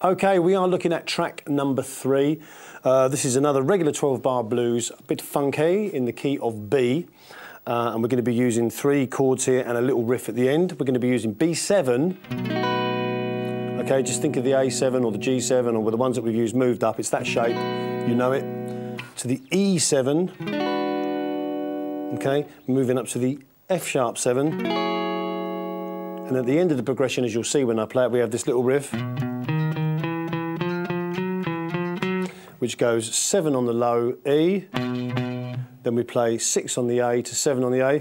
Okay, we are looking at track number 3. This is another regular 12-bar blues, a bit funky in the key of B. And we're going to be using 3 chords here and a little riff at the end. We're going to be using B7. Okay, just think of the A7 or the G7 or the ones that we've used moved up. It's that shape, you know it. To the E7. Okay, moving up to the F-sharp 7. And at the end of the progression, as you'll see when I play it, we have this little riff, which goes 7 on the low E, then we play 6 on the A to 7 on the A,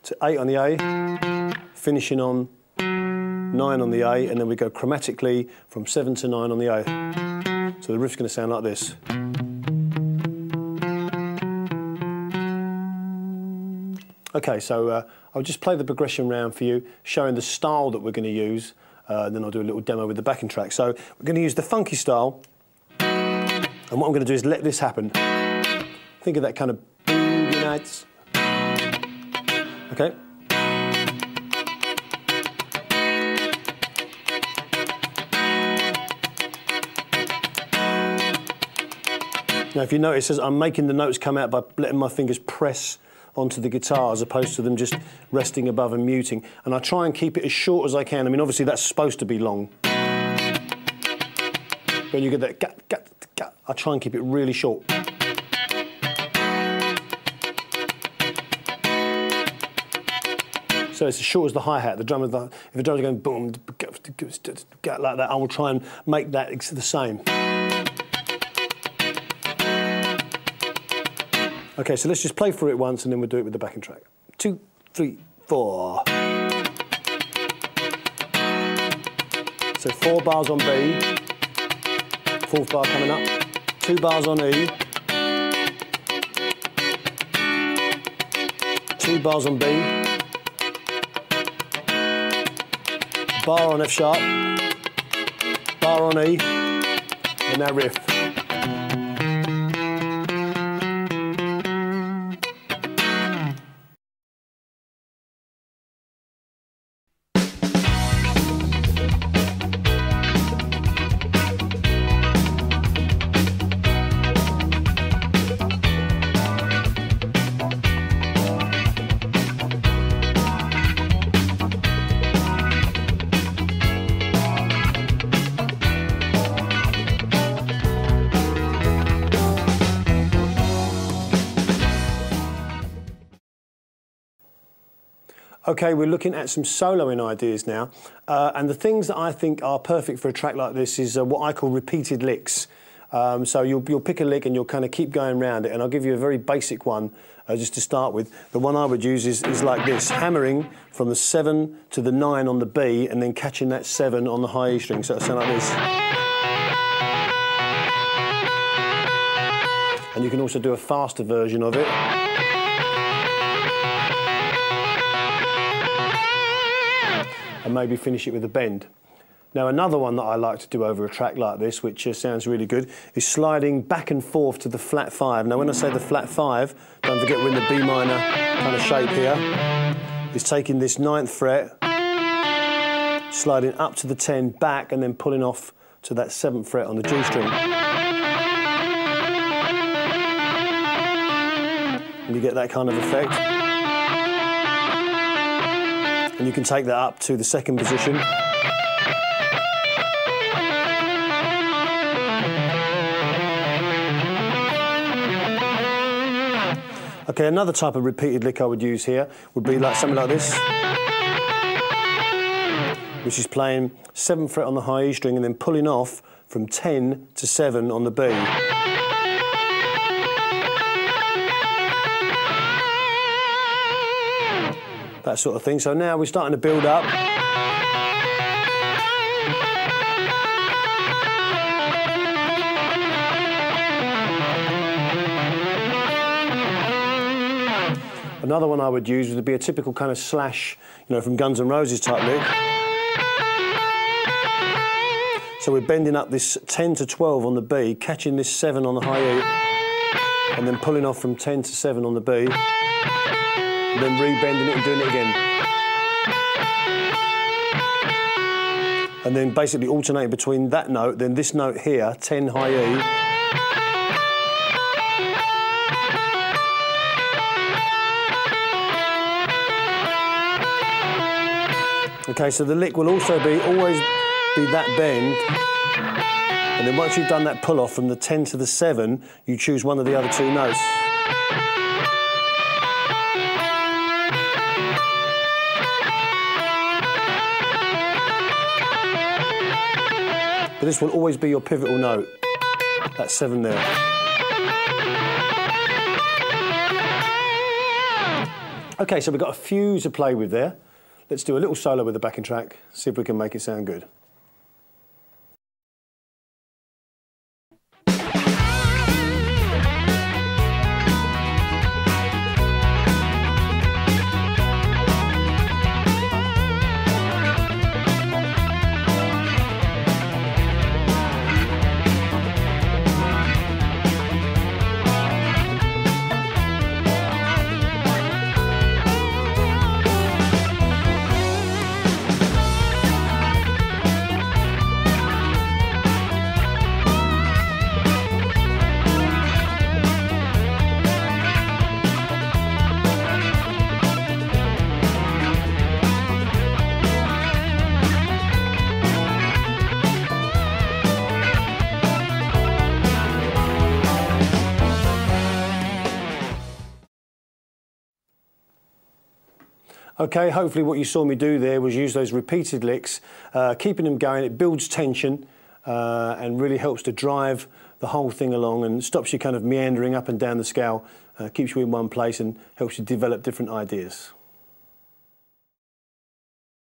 to 8 on the A, finishing on 9 on the A, and then we go chromatically from 7 to 9 on the A. So the riff's going to sound like this. Okay, so I'll just play the progression round for you, showing the style that we're going to use. Then I'll do a little demo with the backing track. So we're going to use the funky style, and what I'm going to do is let this happen. Think of that kind of boogie nights. Okay. Now, if you notice, as I'm making the notes come out by letting my fingers press onto the guitar as opposed to them just resting above and muting. And I try and keep it as short as I can. I mean, obviously that's supposed to be long. When you get that gat, gat, gat, I try and keep it really short. So it's as short as the hi-hat. The drum, if the drum's going boom, like that, I will try and make that the same. Okay, so let's just play through it once and then we'll do it with the backing track. 2, 3, 4. So 4 bars on B, 4th bar coming up, 2 bars on E, 2 bars on B, bar on F sharp, bar on E, and now riff. Okay, we're looking at some soloing ideas now, and the things that I think are perfect for a track like this is what I call repeated licks. So you'll pick a lick and you'll kind of keep going around it, and I'll give you a very basic one just to start with. The one I would use is like this, hammering from the 7 to the 9 on the B and then catching that 7 on the high E string, so it'll sound like this. And you can also do a faster version of it. And maybe finish it with a bend. Now, another one that I like to do over a track like this, which sounds really good, is sliding back and forth to the flat 5. Now, when I say the flat 5, don't forget we're in the B minor kind of shape here. It's taking this 9th fret, sliding up to the 10, back, and then pulling off to that 7th fret on the G string. And you get that kind of effect. And you can take that up to the 2nd position. Okay, another type of repeated lick I would use here would be like something like this, which is playing 7th fret on the high E string and then pulling off from 10 to 7 on the B. That sort of thing. So now we're starting to build up. Another one I would use would be a typical kind of Slash, you know, from Guns N' Roses type lick. So we're bending up this 10 to 12 on the B, catching this 7 on the high E, and then pulling off from 10 to 7 on the B. And then rebending it and doing it again. and then basically alternating between that note, then this note here, 10 high E. Okay, so the lick will also always be that bend, and then once you've done that pull off from the 10 to the 7, you choose one of the other two notes. But this will always be your pivotal note, that 7 there. Okay, so we've got a few to play with there. Let's do a little solo with the backing track, see if we can make it sound good. Okay, hopefully what you saw me do there was use those repeated licks, keeping them going. It builds tension and really helps to drive the whole thing along and stops you kind of meandering up and down the scale, keeps you in one place and helps you develop different ideas.